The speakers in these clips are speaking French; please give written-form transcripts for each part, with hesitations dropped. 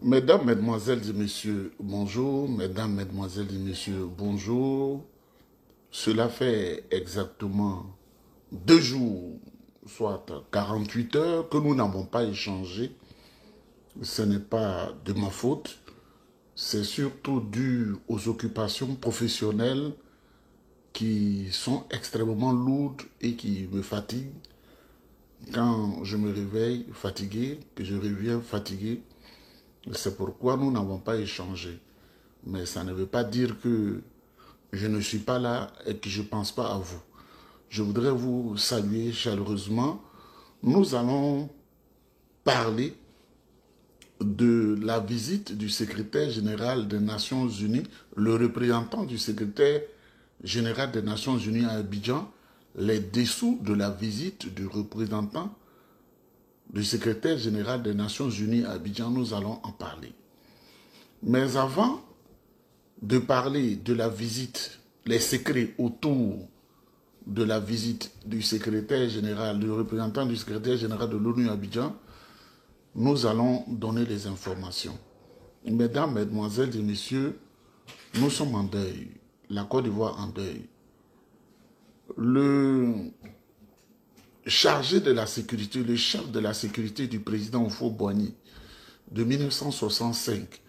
Mesdames, Mesdemoiselles et Messieurs, bonjour. Mesdames, Mesdemoiselles et Messieurs, bonjour. Cela fait exactement 2 jours, soit 48 heures, que nous n'avons pas échangé. Ce n'est pas de ma faute. C'est surtout dû aux occupations professionnelles qui sont extrêmement lourdes et qui me fatiguent. Quand je me réveille fatigué, que je reviens fatigué, c'est pourquoi nous n'avons pas échangé. Mais ça ne veut pas dire que je ne suis pas là et que je ne pense pas à vous. Je voudrais vous saluer chaleureusement. Nous allons parler de la visite du secrétaire général des Nations Unies, le représentant du secrétaire général des Nations Unies à Abidjan, les dessous de la visite du représentant du secrétaire général des Nations Unies à Abidjan. Nous allons en parler. Mais avant de parler de la visite, les secrets autour de la visite du secrétaire général, du représentant du secrétaire général de l'ONU à Abidjan, nous allons donner les informations. Mesdames, Mesdemoiselles et Messieurs, nous sommes en deuil. La Côte d'Ivoire en deuil. Le chargé de la sécurité, le chef de la sécurité du président Houphouët-Boigny, de 1965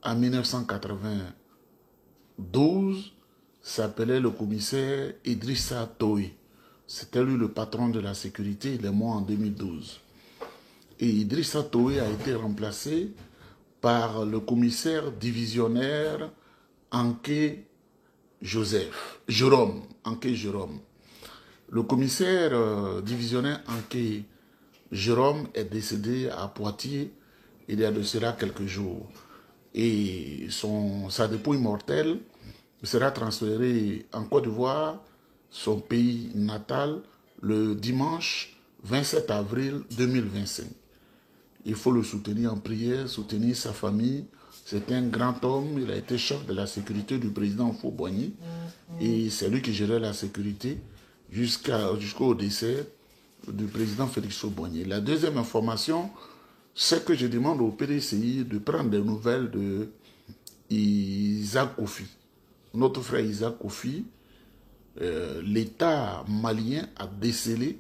à 1992, s'appelait le commissaire Idrissa Toye. C'était lui le patron de la sécurité, il est mort en 2012. Et Idrissa Toye a été remplacé par le commissaire divisionnaire Anké Jérôme. Le commissaire divisionnaire Anké Jérôme est décédé à Poitiers il y a de cela quelques jours. Et sa dépouille mortelle sera transférée en Côte d'Ivoire, son pays natal, le dimanche 27 avril 2025. Il faut le soutenir en prière, soutenir sa famille. C'est un grand homme, il a été chef de la sécurité du président Houphouët-Boigny et c'est lui qui gérait la sécurité jusqu'au décès du président Félix Houphouët-Boigny. La deuxième information, c'est que je demande au PDCI de prendre des nouvelles de Isaac Kofi. Notre frère Isaac Kofi, l'État malien a décelé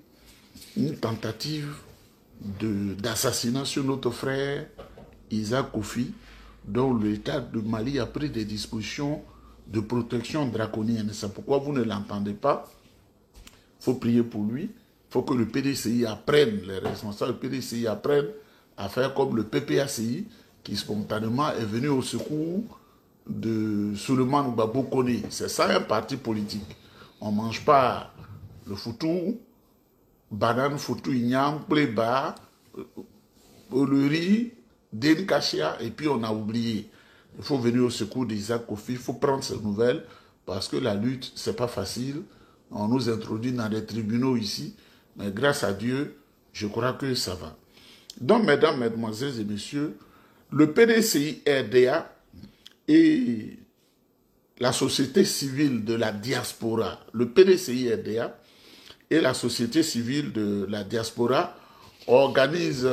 une tentative d'assassinat sur notre frère Isaac Kofi, dont l'État de Mali a pris des dispositions de protection draconienne. C'est pourquoi vous ne l'entendez pas. Il faut prier pour lui. Il faut que le PDCI apprenne, les responsables du PDCI apprennent à faire comme le PPACI, qui spontanément est venu au secours de Souleymane Gbagbo Koné. C'est ça un parti politique. On ne mange pas le foutou, banane, foutou, ignam, pléba, le riz, Denkachia, et puis on a oublié. Il faut venir au secours d'Isaac Kofi, il faut prendre ces nouvelles, parce que la lutte, c'est pas facile. On nous introduit dans des tribunaux ici, mais grâce à Dieu, je crois que ça va. Donc, mesdames, mesdemoiselles et messieurs, le PDCI RDA et la société civile de la diaspora, le PDCI RDA et la société civile de la diaspora organisent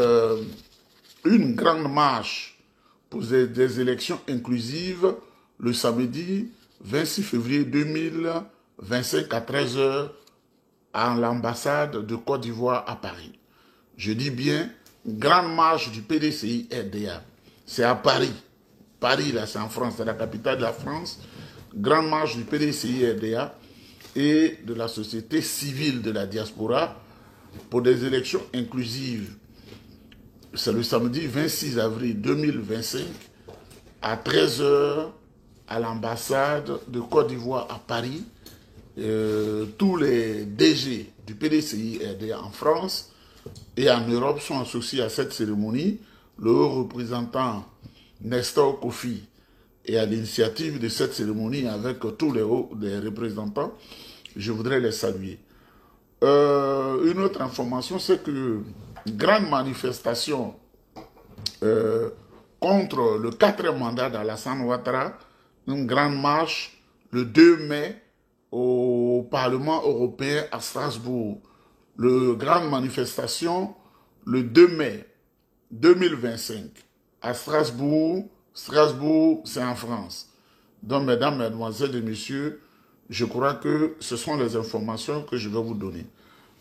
une grande marche pour des élections inclusives le samedi 26 février 2025 à 13 h à l'ambassade de Côte d'Ivoire à Paris. Je dis bien, grande marche du PDCI RDA. C'est à Paris. Paris, là, c'est en France, c'est la capitale de la France. Grande marche du PDCI RDA et de la société civile de la diaspora pour des élections inclusives. C'est le samedi 26 avril 2025 à 13 h à l'ambassade de Côte d'Ivoire à Paris. Tous les DG du PDCI RDA en France et en Europe sont associés à cette cérémonie. Le haut représentant Nestor Kofi est à l'initiative de cette cérémonie avec tous les représentants. Je voudrais les saluer. Une autre information, c'est que grande manifestation contre le 4e mandat d'Alassane Ouattara, une grande marche le 2 mai au Parlement européen à Strasbourg. Grande manifestation le 2 mai 2025 à Strasbourg. Strasbourg, c'est en France. Donc, mesdames, mesdemoiselles et messieurs, je crois que ce sont les informations que je vais vous donner.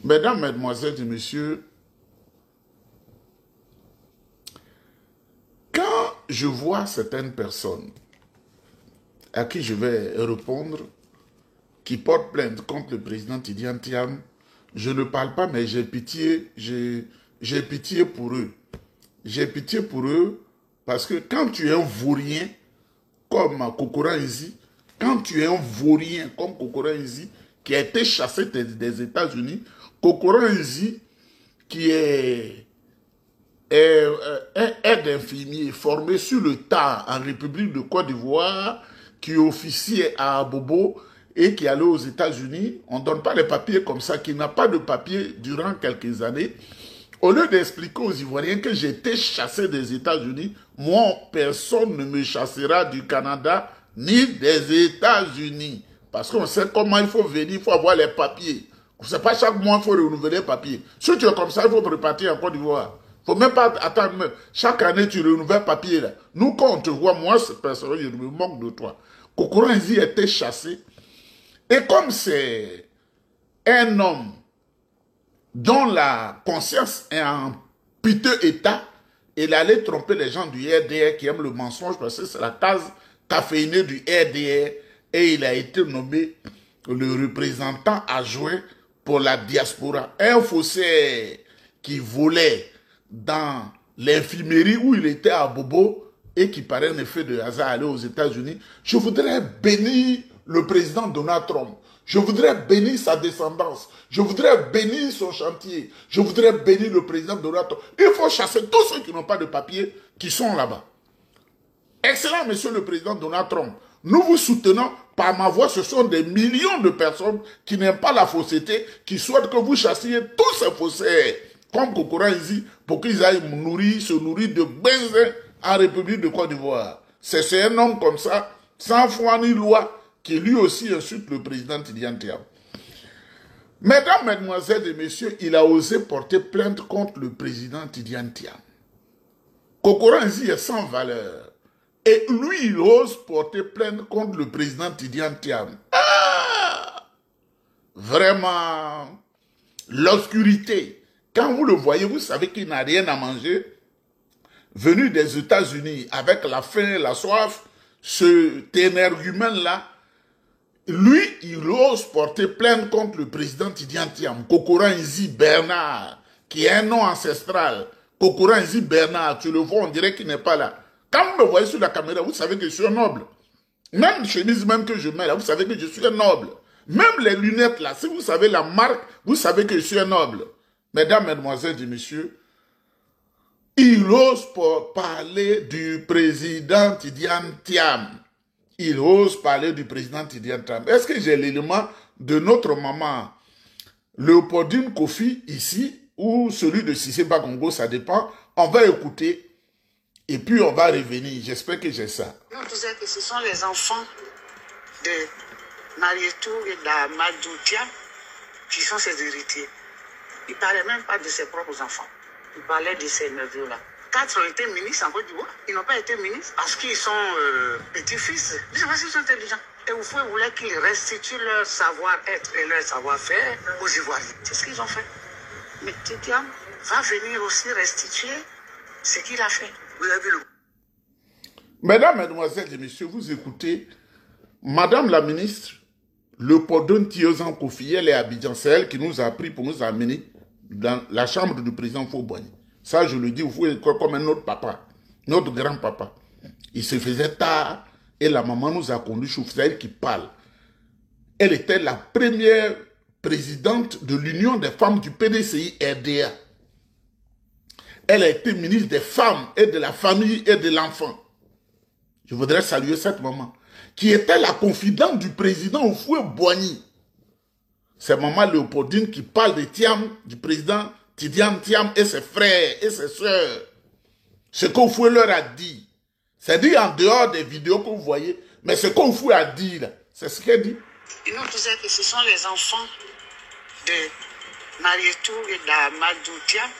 Mesdames, mesdemoiselles et messieurs, quand je vois certaines personnes à qui je vais répondre, qui portent plainte contre le président Tidjane Thiam, je ne parle pas, mais j'ai pitié pour eux. J'ai pitié pour eux parce que quand tu es un vaurien comme Kokora Nzi, quand tu es un vaurien comme Kokora Nzi, qui a été chassé des États-Unis, Kokora Nzi, qui est aide infirmier formé sur le tas en République de Côte d'Ivoire, qui officiait à Bobo et qui allait aux États-Unis, on ne donne pas les papiers comme ça, qui n'a pas de papiers durant quelques années. Au lieu d'expliquer aux Ivoiriens que j'étais chassé des États-Unis, moi, personne ne me chassera du Canada ni des États-Unis. Parce qu'on sait comment il faut venir, il faut avoir les papiers. C'est pas chaque mois qu'il faut renouveler les papiers. Si tu es comme ça, il faut repartir en Côte d'Ivoire. Il ne faut même pas attendre. Chaque année, tu renouvelles papier. Là. Nous, quand on te voit, moi, cette personne, je me moque de toi. Kokora Nzi était chassé. Et comme c'est un homme dont la conscience est en piteux état, il allait tromper les gens du RDR qui aiment le mensonge parce que c'est la case caféinée du RDR et il a été nommé le représentant adjoint pour la diaspora. Un faussaire qui volait dans l'infirmerie où il était à Bobo et qui par un effet de hasard allait aux États-Unis. Je voudrais bénir le président Donald Trump. Je voudrais bénir sa descendance. Je voudrais bénir son chantier. Je voudrais bénir le président Donald Trump. Il faut chasser tous ceux qui n'ont pas de papier qui sont là-bas. Excellent, monsieur le président Donald Trump. Nous vous soutenons par ma voix. Ce sont des millions de personnes qui n'aiment pas la fausseté, qui souhaitent que vous chassiez tous ces faussaires, comme Kokora Nzi, pour qu'ils aillent se nourrir de benzin en République de Côte d'Ivoire. C'est un homme comme ça, sans foi ni loi, qui lui aussi insulte le président Tidjane Thiam. Mesdames, mesdemoiselles et messieurs, il a osé porter plainte contre le président Tidjane Thiam. Kokora Nzi est sans valeur. Et lui, il ose porter plainte contre le président Tidjane Thiam. Ah! Vraiment, l'obscurité. Quand vous le voyez, vous savez qu'il n'a rien à manger. Venu des États-Unis avec la faim, la soif, ce énergumène-là, lui, il ose porter plainte contre le président Tidjane Thiam. Kokora Nzi Bernard, qui est un nom ancestral. Kokora Nzi Bernard, tu le vois, on dirait qu'il n'est pas là. Quand vous me voyez sur la caméra, vous savez que je suis un noble. Même chemise même que je mets là, vous savez que je suis un noble. Même les lunettes là, si vous savez la marque, vous savez que je suis un noble. Mesdames, mesdemoiselles et messieurs, il ose parler du président Tidjane Thiam. Il ose parler du président Tidjane Thiam. Est-ce que j'ai l'élément de notre maman Léopoldine Kofi ici, ou celui de Cissé Bagongo, ça dépend. On va écouter et puis on va revenir. J'espère que j'ai ça. On disait que ce sont les enfants de Marietou et d'Amadou Thiam qui sont ses héritiers. Il ne parlait même pas de ses propres enfants. Il parlait de ses neveux-là. 4 ont été ministres en Côte d'Ivoire. Ils n'ont pas été ministres parce qu'ils sont petits-fils. Je ne sais pas s'ils sont intelligents. Et vous voulez qu'ils restituent leur savoir-être et leur savoir-faire aux Ivoiriens. C'est ce qu'ils ont fait. Mais Tidjane va venir aussi restituer ce qu'il a fait. Vous avez vu le... Mesdames, mesdemoiselles et messieurs, vous écoutez Madame la ministre Léopoldine Tiozan Kofi, elle est à Abidjan. C'est elle qui nous a pris pour nous amener dans la chambre du président Fauboigny. Ça, je le dis, vous êtes comme un autre papa, notre grand-papa. Il se faisait tard et la maman nous a conduits, c'est elle qui parle. Elle était la première présidente de l'Union des femmes du PDCI RDA. Elle a été ministre des femmes et de la famille et de l'enfant. Je voudrais saluer cette maman, qui était la confidente du président Houphouët-Boigny. C'est maman Léopoldine qui parle de Thiam, du président Tidjane Thiam et ses frères et ses soeurs. Ce qu'Houphouët leur a dit. C'est dit en dehors des vidéos que vous voyez, mais ce qu'Houphouët a dit là, c'est ce qu'elle dit. Il nous disait que ce sont les enfants de Marietou et d'Amadou Thiam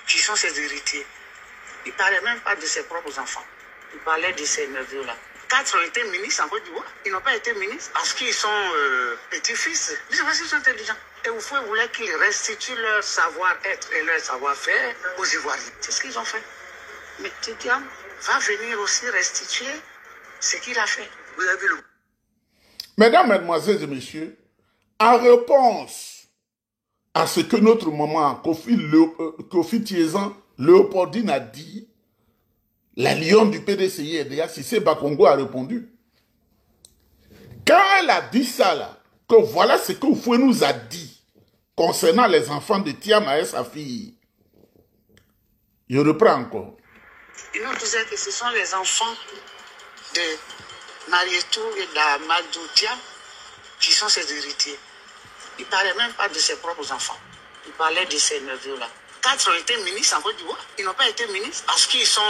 qui sont ses héritiers. Il parlait même pas de ses propres enfants. Il parlait de ses neveux-là. 4 ont été ministres en Côte d'Ivoire. Ils n'ont pas été ministres parce qu'ils sont petits-fils. Je ne sais pas s'ils sont intelligents. Et Oufoué voulait qu'ils restituent leur savoir-être et leur savoir-faire aux Ivoiriens. C'est ce qu'ils ont fait. Mais Tidiane va venir aussi restituer ce qu'il a fait. Vous avez vu le... Mesdames, Mesdemoiselles et Messieurs, en réponse à ce que notre maman Kofi Tiezan Léopoldine a dit, la lionne du PDCI RDA, Cissé Bakongo a répondu. Quand elle a dit ça là, que voilà ce que Oufoué nous a dit concernant les enfants de Thiam et sa fille. Je reprends encore. Il nous disait que ce sont les enfants de Marietou et d'Amadou Thiam qui sont ses héritiers. Il ne parlait même pas de ses propres enfants. Il parlait de ses neveux-là. 4 ont été ministres en Côte d'Ivoire. Ils n'ont pas été ministres parce qu'ils sont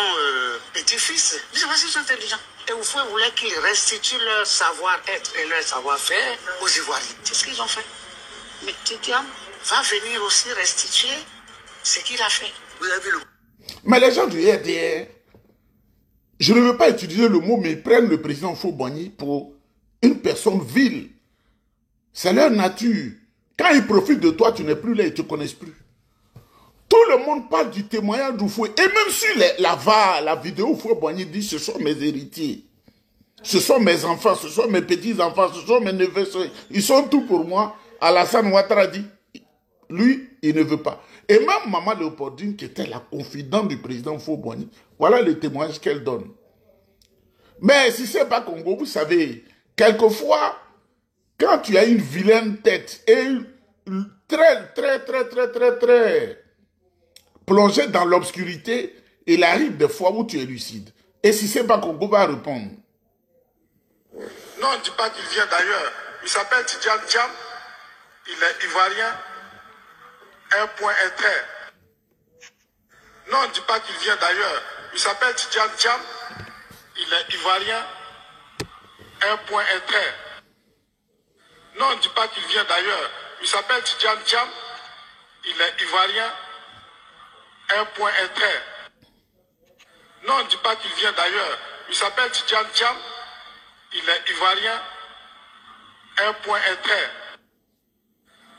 petits-fils. Je ne sais pas s'ils sont intelligents. Et Oufoué voulait qu'ils restituent leur savoir-être et leur savoir-faire aux Ivoiriens. C'est ce qu'ils ont fait. Mais Tidiane va venir aussi restituer ce qu'il a fait. Vous avez vu le... Mais les gens du RDR, je ne veux pas utiliser le mot, mais ils prennent le président Fobani pour une personne vile. C'est leur nature. Quand ils profitent de toi, tu n'es plus là, ils ne te connaissent plus. Tout le monde parle du témoignage d'Oufoué. Et même si la vidéo Fobani dit ce sont mes héritiers, ce sont mes enfants, ce sont mes petits-enfants, ce sont mes neveux, ils sont tout pour moi. Alassane Ouattara dit, lui, il ne veut pas. Et même Maman Léopoldine, qui était la confidente du président Fobani, voilà le témoignage qu'elle donne. Mais si c'est pas Congo, vous savez, quelquefois, quand tu as une vilaine tête et très plongé dans l'obscurité, il arrive des fois où tu es lucide. Et si c'est pas Congo va répondre. Non, on ne dit pas qu'il vient d'ailleurs. Il s'appelle Tidiane Thiam. Il est ivoirien. Un point, un trait. Non, on ne dit pas qu'il vient d'ailleurs. Il s'appelle Tidiane Thiam. Il est ivoirien. Un point, un trait. Non, on ne dit pas qu'il vient d'ailleurs. Il s'appelle Tidiane Thiam. Il est ivoirien. Un point, un trait. Non, on ne dit pas qu'il vient d'ailleurs. Il s'appelle Tidiane Thiam. Il est ivoirien. Un point, un trait.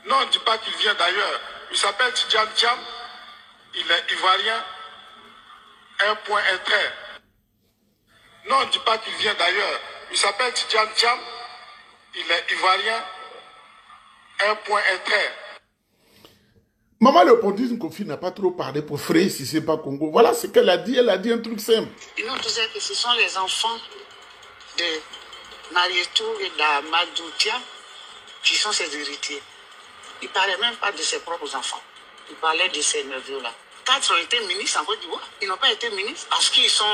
Non, on ne dit pas qu'il vient d'ailleurs. Il s'appelle Tidiane Thiam. Il est ivoirien. Un point, un trait. Non, on ne dit pas qu'il vient d'ailleurs. Il s'appelle Tidiane Thiam. Il est ivoirien. Un point, un trait. Maman Léopoldine Kofi n'a pas trop parlé pour frayer si c'est pas Congo. Voilà ce qu'elle a dit. Elle a dit un truc simple. Il nous disait que ce sont les enfants de Marietou et d'Amadou Thiam qui sont ses héritiers. Il ne parlait même pas de ses propres enfants. Il parlait de ses neveux-là. 4 ont été ministres en Côte d'Ivoire. Ils n'ont pas été ministres parce qu'ils sont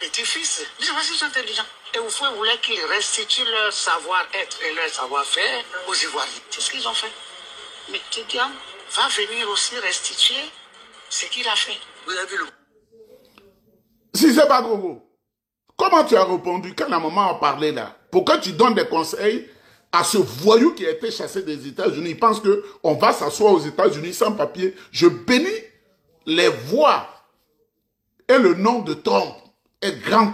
petits-fils. Je ne sais pas s'ils sont intelligents. Et Oufoué voulait qu'ils restituent leur savoir-être et leur savoir-faire aux Ivoiriens. C'est ce qu'ils ont fait. Mais Tidiane va venir aussi restituer ce qu'il a fait. Vous avez vu le... Si c'est pas Congo, comment tu as répondu quand la maman a parlé là? Pourquoi tu donnes des conseils à ce voyou qui a été chassé des États-Unis? Il pense qu'on va s'asseoir aux États-Unis sans papier. Je bénis les voix et le nom de Trump, un grand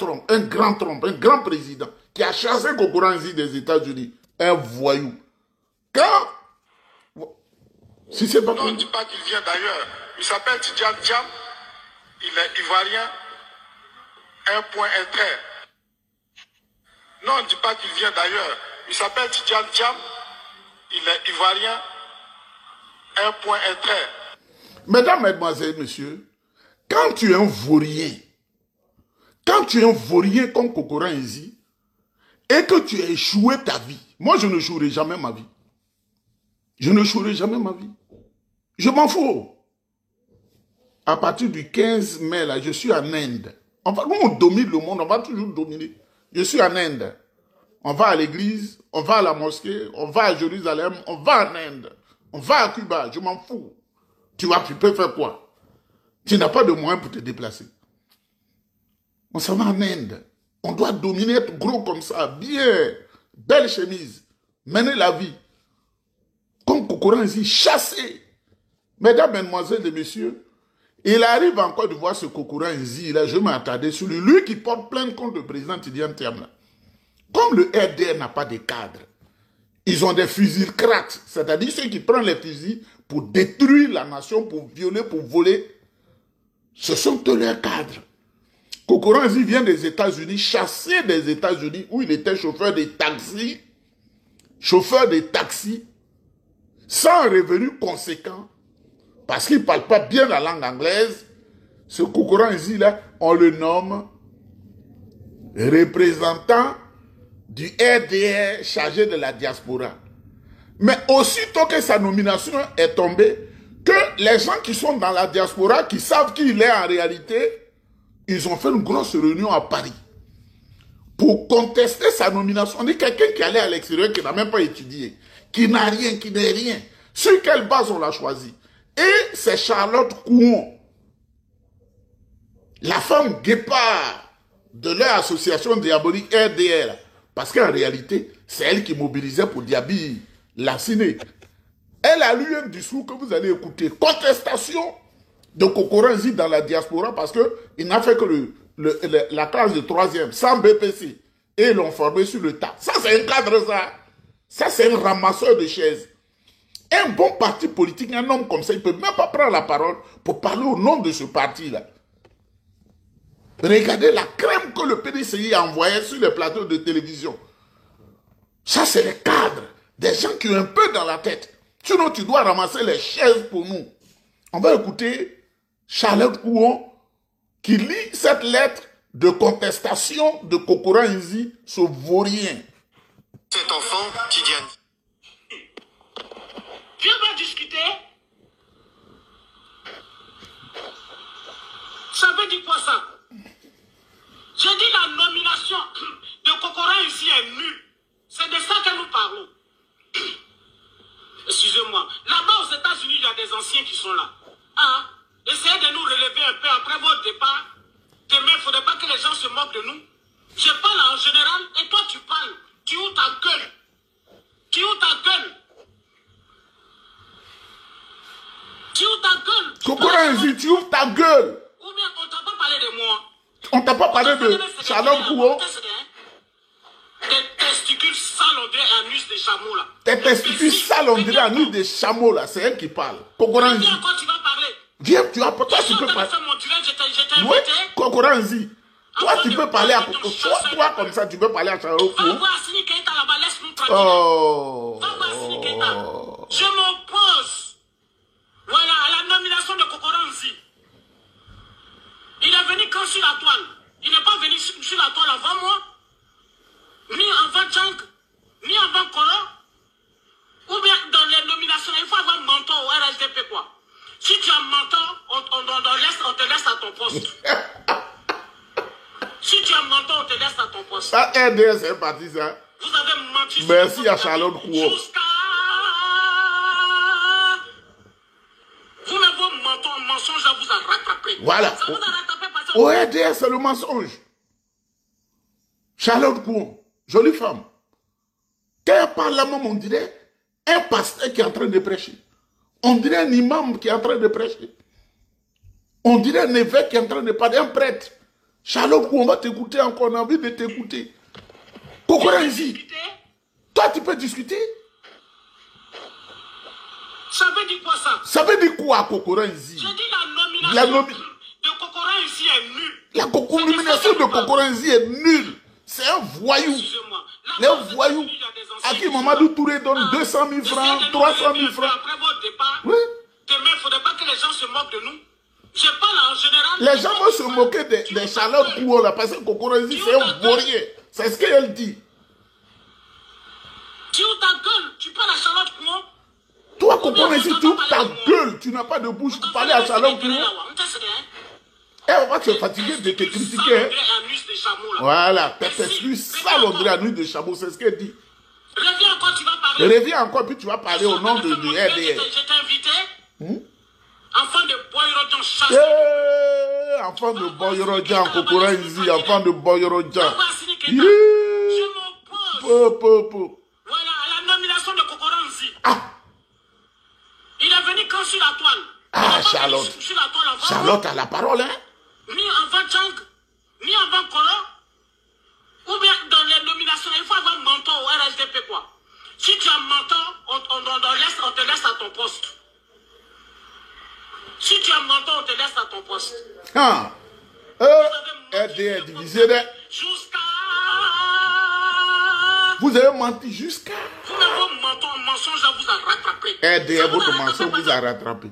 président qui a chassé Kokoranzi des États-Unis. Un voyou. Quand... Si c'est pas... Non, on ne dit pas qu'il vient d'ailleurs. Il s'appelle Tidiane Thiam. Il est ivoirien. Un point, un trait. Non, on ne dit pas qu'il vient d'ailleurs. Il s'appelle Tidiane Thiam. Il est ivoirien. Un point, un trait. Mesdames, Mesdemoiselles, Messieurs, quand tu es un vaurien, comme Kokoranzi, et que tu as échoué ta vie, moi je ne jouerai jamais ma vie. Je ne jouerai jamais ma vie. Je m'en fous. À partir du 15 mai, là, je suis en Inde. Enfin, nous, on domine le monde, on va toujours dominer. Je suis en Inde. On va à l'église, on va à la mosquée, on va à Jérusalem, on va en Inde, on va à Cuba, je m'en fous. Tu peux faire quoi? Tu n'as pas de moyens pour te déplacer. On s'en va en Inde. On doit dominer, être gros comme ça, bien, belle chemise, mener la vie. Comme Kokoranzi, chasser. Mesdames, Mesdemoiselles et Messieurs, Il arrive en Côte d'Ivoire, ce Kokora Nzi, là, je m'attendais sur lui. Lui qui porte plainte contre le président Tidiane Thiam. Comme le RDR n'a pas de cadre, ils ont des fusils cracks, c'est-à-dire ceux qui prennent les fusils pour détruire la nation, pour violer, pour voler. Ce sont tous leurs cadres. Kokora Nzi vient des États-Unis, chassé des États-Unis, où il était chauffeur de taxi, sans revenu conséquent, parce qu'il ne parle pas bien la langue anglaise. Ce Kokora Nzi là, on le nomme représentant du RDR chargé de la diaspora. Mais aussitôt que sa nomination est tombée, que les gens qui sont dans la diaspora, qui savent qui il est en réalité, ils ont fait une grosse réunion à Paris pour contester sa nomination. On dit quelqu'un qui allait à l'extérieur, qui n'a même pas étudié, qui n'a rien, qui n'est rien. Sur quelle base on l'a choisi? Et c'est Charlotte Kouon, la femme guépard de leur association diabolique RDR. Parce qu'en réalité, c'est elle qui mobilisait pour Diaby Lassiné. Elle a lu un discours que vous allez écouter. Contestation de Kokora Nzi dans la diaspora parce qu'il n'a fait que la classe de 3e, sans BPC. Et ils l'ont formé sur le tas. Ça, c'est un cadre, ça. Ça, c'est un ramasseur de chaises. Un bon parti politique, un homme comme ça, il ne peut même pas prendre la parole pour parler au nom de ce parti-là. Regardez la crème que le PDCI a envoyée sur les plateaux de télévision. Ça, c'est les cadres. Des gens qui ont un peu dans la tête. Sinon, tu dois ramasser les chaises pour nous. On va écouter Charlotte Kouon qui lit cette lettre de contestation de Kokora Nzi, ce vaurien. Cet enfant, Tidiane. Viens pas discuter. Ça veut dire quoi ça? J'ai dit la nomination de Kokora Nzi est nulle. C'est de ça que nous parlons. Excusez-moi. Là-bas aux États-Unis, il y a des anciens qui sont là. Hein? Essayez de nous relever un peu après votre départ. Demain, il ne faudrait pas que les gens se moquent de nous. Je parle en général et toi tu parles. Tu ouvres ta gueule. Tu ouvres ta gueule. Tu ouvres ta gueule. Kokora Nzi, tu ouvres ta gueule. Ou bien on t'a pas parlé de moi. On t'a pas parlé de Charlotte Kouon. Tes testicules sales on dirait un anus de chameau là. Tes testicules sales on dirait un anus de chameau là. C'est elle qui parle. Kokora Nzi. Quand tu vas parler. Viens, toi tu peux parler. Oui, Kokora Nzi. Toi tu peux parler à toi comme ça, tu peux parler à Charlotte Kouon. Va voir Sini Keita là-bas, laisse-nous tranquille. Oh. Va voir Sini Keita. Je m'oppose. Voilà, à la nomination de Kokora Nzi. Il est venu quand sur la toile. Il n'est pas venu sur la toile avant moi. Ni avant Tchang, ni avant Kolo. Ou bien dans les nominations, il faut avoir un mentor au RSDP quoi. Si tu as un mentor, on te laisse à ton poste. Si tu as un mentor, on te laisse à ton poste. Ça, RDS, c'est parti ça. Vous avez menti. Merci à Charlotte Kouon. Vous n'avez vos mensonges, là, vous a rattrapé. Voilà. Ça vous a rattrapé parce que... Au RDS, c'est le mensonge. Charlotte Kouon, jolie femme. Quand elle parle là, on dirait un pasteur qui est en train de prêcher. On dirait un imam qui est en train de prêcher. On dirait un évêque qui est en train de parler, un prêtre. Charlotte Kouon, on va t'écouter encore, on a envie de t'écouter. Kokora Nzi, toi tu peux discuter. Ça veut dire quoi ça? Ça veut dire quoi, Kokora Nzi? J'ai dit la nomination de Kokora Nzi est nulle. La nomination de Kokora Nzi est nulle. C'est un voyou. Les voyous. À qui Mamadou Touré donne 200 000 francs, 300 000 francs. Après votre départ, oui. Demain, il ne faudrait pas que les gens se moquent de nous. Je parle en général. Les gens vont se moquer des Charlotte Kouon là, parce que Kokora Nzi, c'est un vaurien. C'est ce qu'elle dit. Tu ouvres ta gueule, tu parles à Charlotte Kouon. Toi, Kokora Nzi, tu ouvres ta gueule. Tu n'as pas de bouche pour parler à Charlotte Kouon. Elle va te fatiguer de te critiquer. Voilà, tes testicules sales on dirait un anus de chameau, c'est ce qu'elle dit. Reviens encore, tu vas parler. Reviens encore, puis tu vas parler au nom du RDR. Je t'ai invité. Enfant de Boyrodjan chasse. Enfant de Boyrodjan, Kokora Nzi, enfant de Boyrodjan. Je m'oppose. Voilà, à la nomination de Kokora Nzi. Ah. Il est venu quand sur la toile. Ah, Charlotte. Sur la toile avant. Charlotte a la parole, hein? Ni avant Djang, ni avant Koro. Ou bien dans les nominations, il faut avoir mentor au RSDP, quoi. Si tu as mentor, on te laisse à ton poste. Si tu as mentor, on te laisse à ton poste. Ah! RDR divisé de... Jusqu'à... Vous avez menti jusqu'à... Vous avez mensonge à vous a rattrapé. RDR, votre mensonge vous a rattrapé.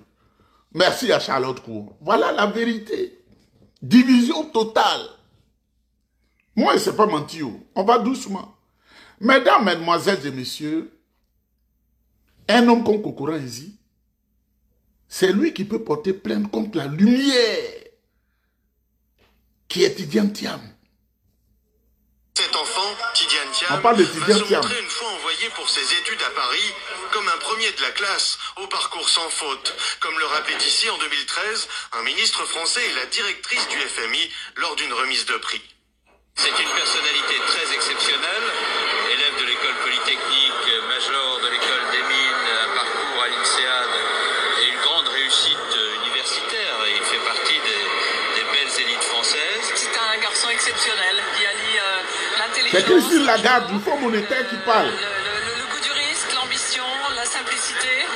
Merci à Charlotte Cour. Voilà la vérité. Division totale. Moi, c'est pas menti. On va doucement. Mesdames, mesdemoiselles et messieurs, un homme comme Kokora Nzi, c'est lui qui peut porter plainte contre la lumière qui est Tidiane Thiam. Cet enfant, Tidiane Thiam, On parle de va Tidiane se Thiam. montrer une fois envoyé pour ses études à Paris comme un premier de la classe, au parcours sans faute. Comme le rappelait ici en 2013, un ministre français et la directrice du FMI lors d'une remise de prix. C'est une personnalité très exceptionnelle, élève de l'école polytechnique, major de l'école des mines, un parcours à l'INSEAD et une grande réussite universitaire. Et il fait partie des belles élites françaises. C'est un garçon exceptionnel qui allie l'intelligence. C'est Christine Lagarde, du Fonds monétaire qui parle. Le goût du risque, l'ambition, la simplicité.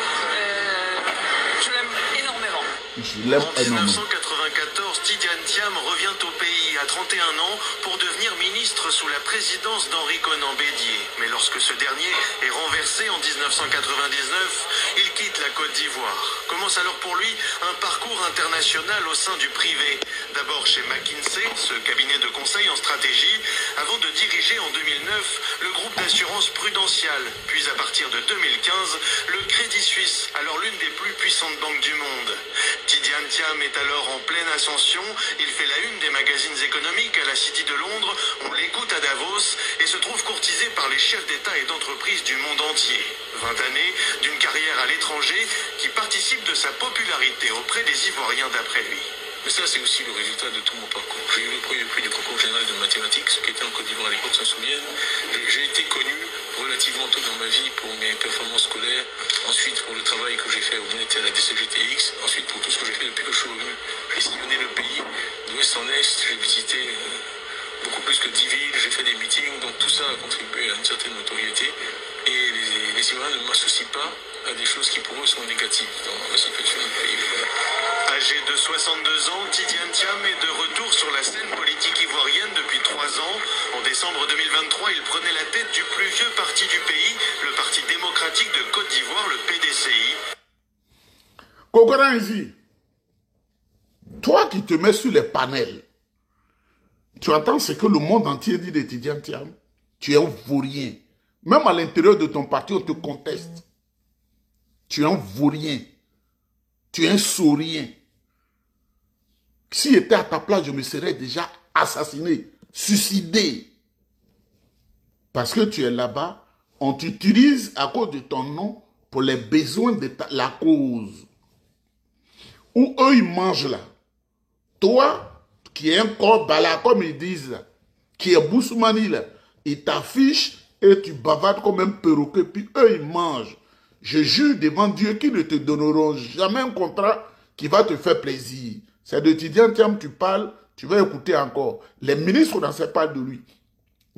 Je l'aime énormément. Je l'aime En énormément. 1994, Tidiane Thiam revient au pays à 31 ans pour devenir ministre sous la présidence d'Henri Konan Bédier. Mais lorsque ce dernier est renversé en 1999, il quitte la Côte d'Ivoire. Commence alors pour lui un parcours international au sein du privé. D'abord chez McKinsey, ce cabinet de conseil en stratégie, avant de diriger en 2009 le groupe d'assurance Prudential. Puis à partir de 2015, le Crédit Suisse, alors l'une des plus puissantes banques du monde. Tidiane Thiam est alors en pleine ascension. Il fait la une des magazines économiques à la City de Londres. On l'écoute à Davos et se trouve courtisé par les chefs d'État et d'entreprise du monde entier. 20 années d'une carrière à l'étranger qui participe de sa popularité auprès des Ivoiriens d'après lui. Mais ça, c'est aussi le résultat de tout mon parcours. J'ai eu le premier prix du concours général de mathématiques, ce qui était en Côte d'Ivoire à l'époque, s'en souviennent. J'ai été connu relativement tôt dans ma vie pour mes performances scolaires, ensuite pour le travail que j'ai fait au monétaire à la DCGTX, ensuite pour tout ce que j'ai fait depuis que je suis revenu. J'ai sillonné le pays, d'ouest en est, j'ai visité beaucoup plus que 10 villes, j'ai fait des meetings, donc tout ça a contribué à une certaine notoriété. Et les Ivoiriens ne m'associent pas à des choses qui pour eux sont négatives dans la situation du pays. Âgé de 62 ans, Tidiane Thiam est de retour sur la scène politique ivoirienne depuis 3 ans. En décembre 2023, il prenait la tête du plus vieux parti du pays, le Parti démocratique de Côte d'Ivoire, le PDCI. Kokora Nzi, toi qui te mets sur les panels, tu entends ce que le monde entier dit de Tidiane Thiam? Tu es un vaurien. Même à l'intérieur de ton parti, on te conteste. Tu es un vaurien. Tu es un saurien. Si j'étais à ta place, je me serais déjà assassiné, suicidé. Parce que tu es là-bas, on t'utilise à cause de ton nom pour les besoins de la cause. Où eux, ils mangent là. Toi, qui es un corps bala, comme ils disent, là, qui est Boussoumani là, ils t'affichent et tu bavardes comme un perroquet, puis eux, ils mangent. Je jure devant Dieu qu'ils ne te donneront jamais un contrat qui va te faire plaisir. C'est de Tidiane Thiam tu parles, tu vas écouter encore. Les ministres français parlent de lui.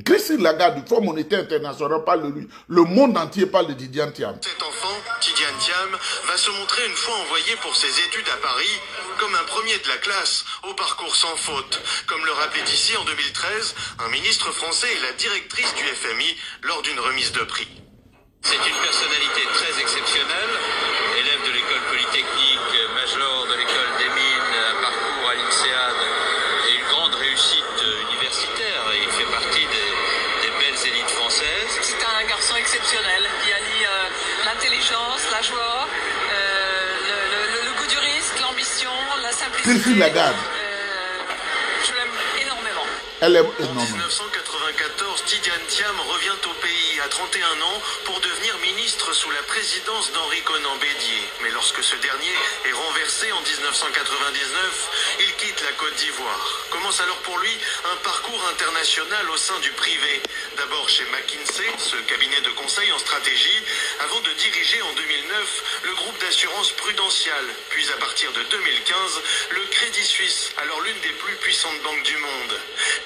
Christine Lagarde, du Fonds monétaire international, parle de lui. Le monde entier parle de Tidiane Thiam. Cet enfant, Tidiane Thiam, va se montrer une fois envoyé pour ses études à Paris comme un premier de la classe, au parcours sans faute. Comme le rappelait ici en 2013, un ministre français et la directrice du FMI lors d'une remise de prix. C'est une personnalité très exceptionnelle, élève de l'école polytechnique, major de l'école des mines, un parcours à l'INSEAD et une grande réussite universitaire. Et il fait partie des belles élites françaises. C'est un garçon exceptionnel qui allie l'intelligence, la joie, le goût du risque, l'ambition, la simplicité. Christine Lagarde. Je l'aime énormément. Elle est En énorme. 1994, 1994, Tidiane Thiam revient au pays à 31 ans pour devenir ministre sous la présidence d'Henri Konan Bédié. Mais lorsque ce dernier est renversé en 1999, il quitte la Côte d'Ivoire. Commence alors pour lui un parcours international au sein du privé. D'abord chez McKinsey, ce cabinet de conseil en stratégie, avant de diriger en 2009 le groupe d'assurance Prudential. Puis à partir de 2015, le Crédit Suisse, alors l'une des plus puissantes banques du monde.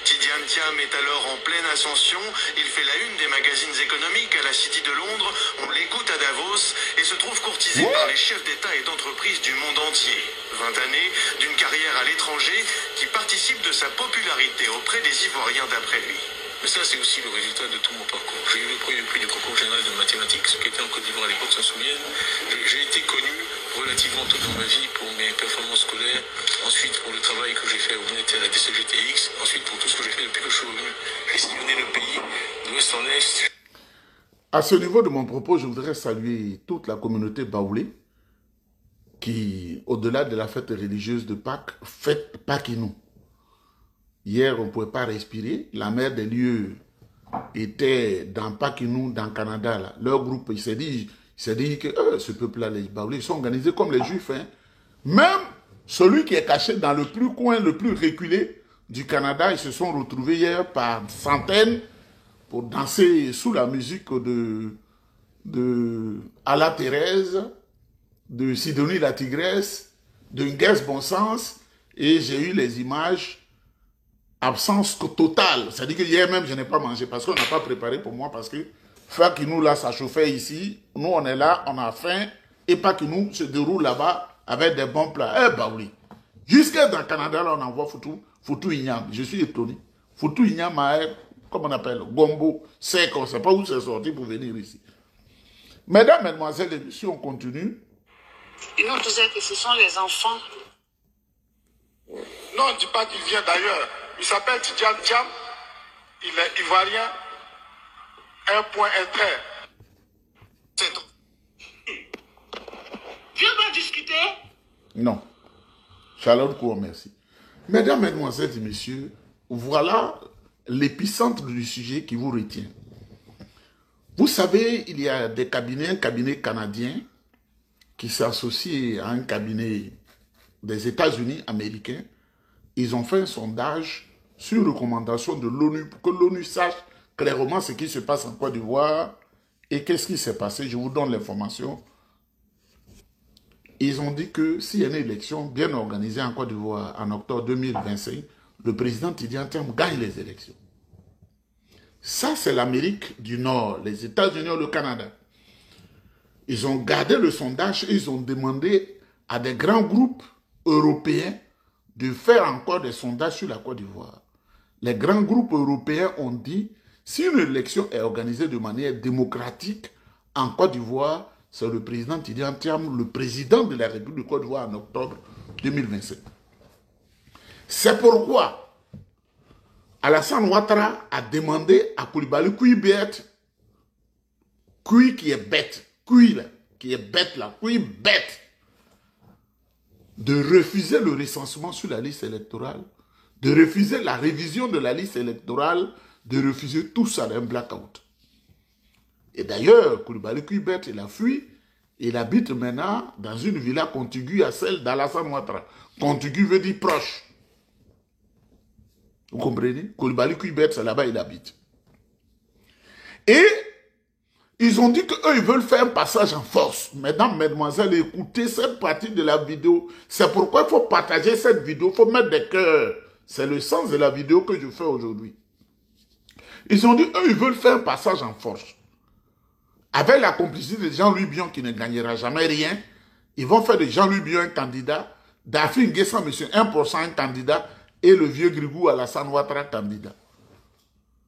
Tidiane Thiam est alors en pleine ascension. Il fait la une des magazines économiques à la City de Londres. On l'écoute à Davos et se trouve courtisé par les chefs d'État et d'entreprise du monde entier. 20 années d'une carrière à l'étranger qui participe de sa popularité auprès des Ivoiriens d'après lui. Mais ça, c'est aussi le résultat de tout mon parcours. J'ai eu le premier prix du concours général de mathématiques, qui était en Côte d'Ivoire à l'époque, s'en souviennent. J'ai été connu relativement tôt dans ma vie pour mes performances scolaires, ensuite pour le travail que j'ai fait au BNET et à la DCGTX, ensuite pour tout ce que j'ai fait depuis que je suis revenu. J'ai sillonné le pays, d'ouest en est. À ce niveau de mon propos, je voudrais saluer toute la communauté baoulée qui, au-delà de la fête religieuse de Pâques, fête Pakinou. Hier, on ne pouvait pas respirer. La mère des lieux était dans Pakinou, dans le Canada. Là. Leur groupe, il s'est dit que ce peuple-là, les Baoulés, ils sont organisés comme les Juifs. Hein. Même celui qui est caché dans le plus coin, le plus reculé du Canada, ils se sont retrouvés hier par centaines pour danser sous la musique de Alla Thérèse, de Sidonie la Tigresse, de Nguès Bon Sens, et j'ai eu les images absence totale. C'est-à-dire que hier même, je n'ai pas mangé parce qu'on n'a pas préparé pour moi, parce que Fakinou, là, ça chauffait ici. Nous, on est là, on a faim, et Pakinou se déroule là-bas avec des bons plats. Eh, bah oui. Jusqu'à dans le Canada, là, on envoie Foutou Ignam. Je suis étonné. Foutou Ignam, comme on appelle, Gombo, sec, on ne sait pas où c'est sorti pour venir ici. Mesdames, Mesdemoiselles et Messieurs, on continue. Ils nous disaient que ce sont les enfants. Non, on ne dit pas qu'il vient d'ailleurs. Il s'appelle Tidiane Thiam. Il est ivoirien. Un point, un trait. Viens pas discuter. Non. Charlotte Cour, merci. Mesdames, Mesdemoiselles et Messieurs, voilà l'épicentre du sujet qui vous retient. Vous savez, il y a un cabinet canadien qui s'associe à un cabinet des États-Unis américains. Ils ont fait un sondage sur recommandation de l'ONU pour que l'ONU sache clairement ce qui se passe en Côte d'Ivoire et qu'est-ce qui s'est passé. Je vous donne l'information. Ils ont dit que s'il y a une élection bien organisée en Côte d'Ivoire en octobre 2025, le président Tidiane Thiam gagne les élections. Ça, c'est l'Amérique du Nord, les États-Unis et le Canada. Ils ont gardé le sondage et ils ont demandé à des grands groupes européens de faire encore des sondages sur la Côte d'Ivoire. Les grands groupes européens ont dit, si une élection est organisée de manière démocratique en Côte d'Ivoire, c'est le président Tidiane Thiam, le président de la République de Côte d'Ivoire en octobre 2027. C'est pourquoi Alassane Ouattara a demandé à Coulibaly qui est bête, de refuser le recensement sur la liste électorale, de refuser la révision de la liste électorale, de refuser tout ça d'un blackout. Et d'ailleurs, Coulibaly il a fui, il habite maintenant dans une villa contiguë à celle d'Alassane Ouattara. Contiguë veut dire proche. Vous comprenez? Coulibaly c'est là-bas il habite. Et ils ont dit qu'eux, ils veulent faire un passage en force. Mesdames, Mesdemoiselles, écoutez cette partie de la vidéo. C'est pourquoi il faut partager cette vidéo. Il faut mettre des cœurs. C'est le sens de la vidéo que je fais aujourd'hui. Ils ont dit, eux, ils veulent faire un passage en force. Avec la complicité de Jean-Louis Bion qui ne gagnera jamais rien, ils vont faire de Jean-Louis Bion un candidat, d'Afin Guessan, monsieur 1% un candidat, et le vieux Grigou Alassane Ouattara candidat.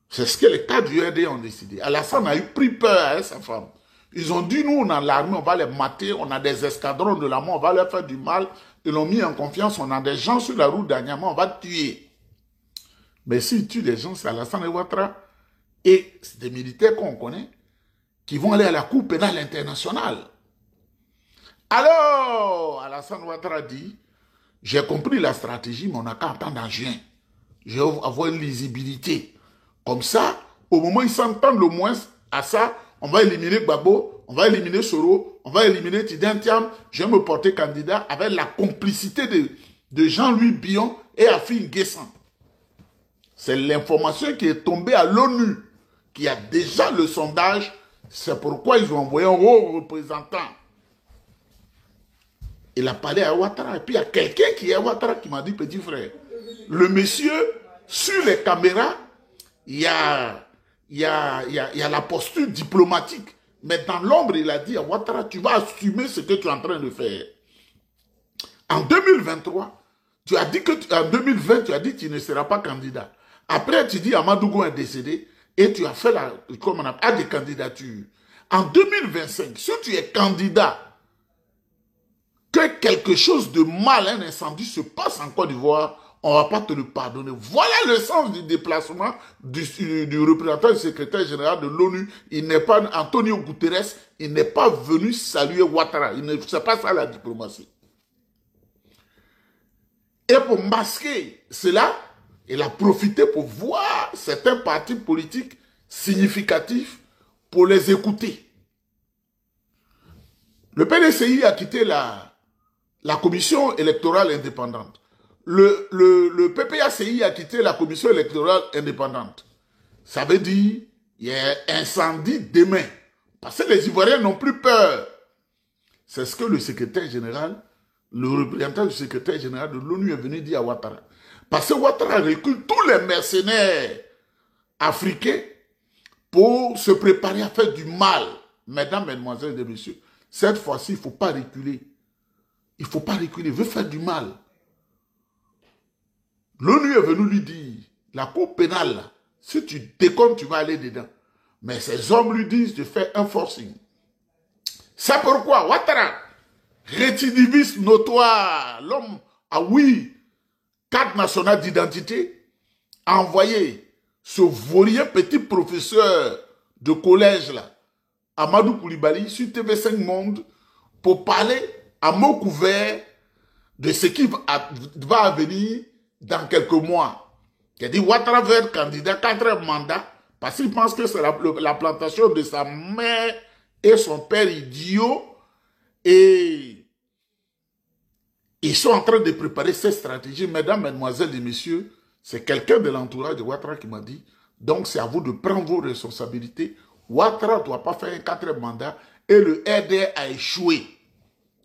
C'est ce que les cadres du RD ont décidé. Alassane a eu pris peur avec sa femme. Ils ont dit, nous, on a l'armée, on va les mater, on a des escadrons de la mort, on va leur faire du mal. Ils l'ont mis en confiance, on a des gens sur la route d'Anyama, on va tuer. Mais s'ils tuent des gens, c'est Alassane Ouattara et c'est des militaires qu'on connaît qui vont aller à la Cour pénale internationale. Alors, Alassane Ouattara dit, j'ai compris la stratégie, mais on n'a qu'à attendre en juin. Je vais avoir une lisibilité. Comme ça, au moment où ils s'entendent le moins à ça, on va éliminer Gbagbo, on va éliminer Soro, on va éliminer Tidjane Thiam, je vais me porter candidat avec la complicité de Jean-Louis Billon et Affi N'Guessan. C'est l'information qui est tombée à l'ONU, qui a déjà le sondage. C'est pourquoi ils ont envoyé un haut représentant. Il a parlé à Ouattara. Et puis il y a quelqu'un qui est à Ouattara qui m'a dit, petit frère, le monsieur, sur les caméras, il y a la posture diplomatique. Mais dans l'ombre, il a dit à Ouattara, tu vas assumer ce que tu es en train de faire. En 2023, tu as dit en 2020, tu as dit que tu ne seras pas candidat. Après, tu dis Amadou est décédé et tu as fait des candidatures. En 2025, si tu es candidat, que quelque chose de mal, un incendie se passe en Côte d'Ivoire, on ne va pas te le pardonner. Voilà le sens du déplacement du représentant du secrétaire général de l'ONU. Il n'est pas Antonio Guterres, il n'est pas venu saluer Ouattara. C'est pas ça la diplomatie. Et pour masquer cela, il a profité pour voir certains partis politiques significatifs pour les écouter. Le PDCI a quitté la commission électorale indépendante. Le PPACI a quitté la commission électorale indépendante. Ça veut dire qu'il y a incendie demain. Parce que les Ivoiriens n'ont plus peur. C'est ce que le secrétaire général, le représentant du secrétaire général de l'ONU est venu dire à Ouattara. Parce que Ouattara recrute tous les mercenaires africains pour se préparer à faire du mal. Mesdames, mesdemoiselles et messieurs, cette fois-ci, il ne faut pas reculer. Il ne faut pas reculer, il veut faire du mal. L'ONU est venue lui dire, la cour pénale, là, si tu déconnes, tu vas aller dedans. Mais ces hommes lui disent de faire un forcing. C'est pourquoi Ouattara, récidiviste notoire, l'homme a carte nationale d'identité, a envoyé ce vaurien petit professeur de collège là, Amadou Koulibaly, sur TV5 Monde, pour parler à mot couvert de ce qui va venir dans quelques mois. Il a dit Ouattara veut être candidat 4 mandats parce qu'il pense que c'est la plantation de sa mère et son père idiot, et ils sont en train de préparer cette stratégie. Mesdames, mesdemoiselles et messieurs, c'est quelqu'un de l'entourage de Ouattara qui m'a dit, donc c'est à vous de prendre vos responsabilités. Ouattara ne doit pas faire un 4e mandat et le RDR a échoué.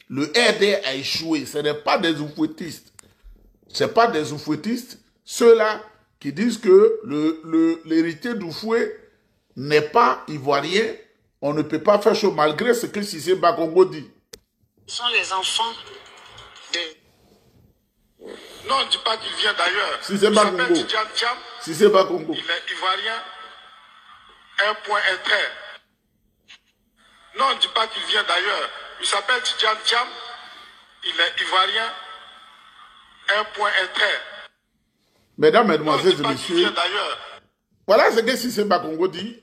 Le RDR a échoué. Ce n'est pas des oufouettistes. Ce n'est pas des oufouettistes. Ceux-là qui disent que l'héritier d'Oufoué n'est pas ivoirien, on ne peut pas faire chaud malgré ce que Cissé Bakongo dit. Ce sont les enfants de... Non, ne dis pas qu'il vient d'ailleurs. Cissé Bakongo. Cissé Bakongo. Il est ivoirien. Un point, un trait. Non, ne dis pas qu'il vient d'ailleurs. Il s'appelle Tidjane Thiam. Il est ivoirien. Un point, un trait. Mesdames, mesdemoiselles et messieurs, « voilà ce que Cissé Bakongo dit.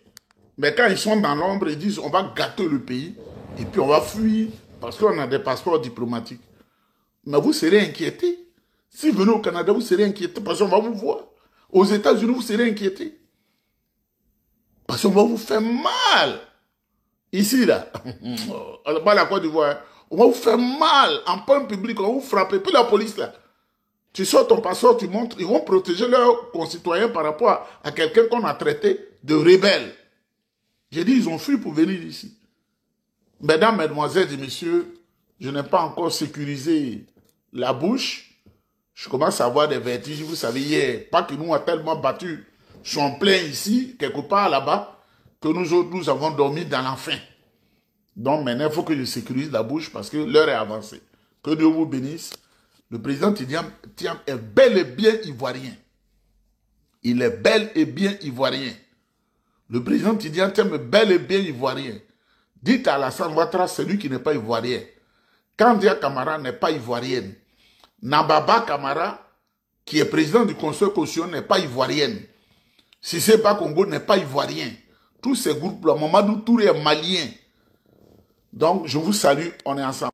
Mais quand ils sont dans l'ombre, ils disent on va gâter le pays et puis on va fuir parce qu'on a des passeports diplomatiques. Mais vous serez inquiétés. Si vous venez au Canada, vous serez inquiétés parce qu'on va vous voir. Aux États-Unis, vous serez inquiétés. Parce qu'on va vous faire mal. Ici, là, pas la Côte d'Ivoire, on va vous faire mal en plein public, on va vous frapper. Puis la police, là, tu sors ton passeport, tu montres, ils vont protéger leurs concitoyens par rapport à quelqu'un qu'on a traité de rebelle. J'ai dit, ils ont fui pour venir ici. Mesdames, mesdemoiselles et messieurs, je n'ai pas encore sécurisé la bouche. Je commence à avoir des vertiges. Vous savez, hier, pas que nous a tellement battu son plein ici, quelque part là-bas, que nous autres, nous avons dormi dans la faim. Donc maintenant, il faut que je sécurise la bouche parce que l'heure est avancée. Que Dieu vous bénisse. Le président Tidjane Thiam est bel et bien ivoirien. Il est bel et bien ivoirien. Le président Tidjane Thiam est bel et bien ivoirien. Dites à Alassane Ouattara, celui qui n'est pas ivoirien. Kandia Camara n'est pas ivoirienne. Nababa Camara, qui est président du Conseil constitutionnel, n'est pas ivoirienne. Cissé Bakongo n'est pas ivoirien. Tous ces groupes-là, Mamadou Touré est malien. Donc, je vous salue, on est ensemble.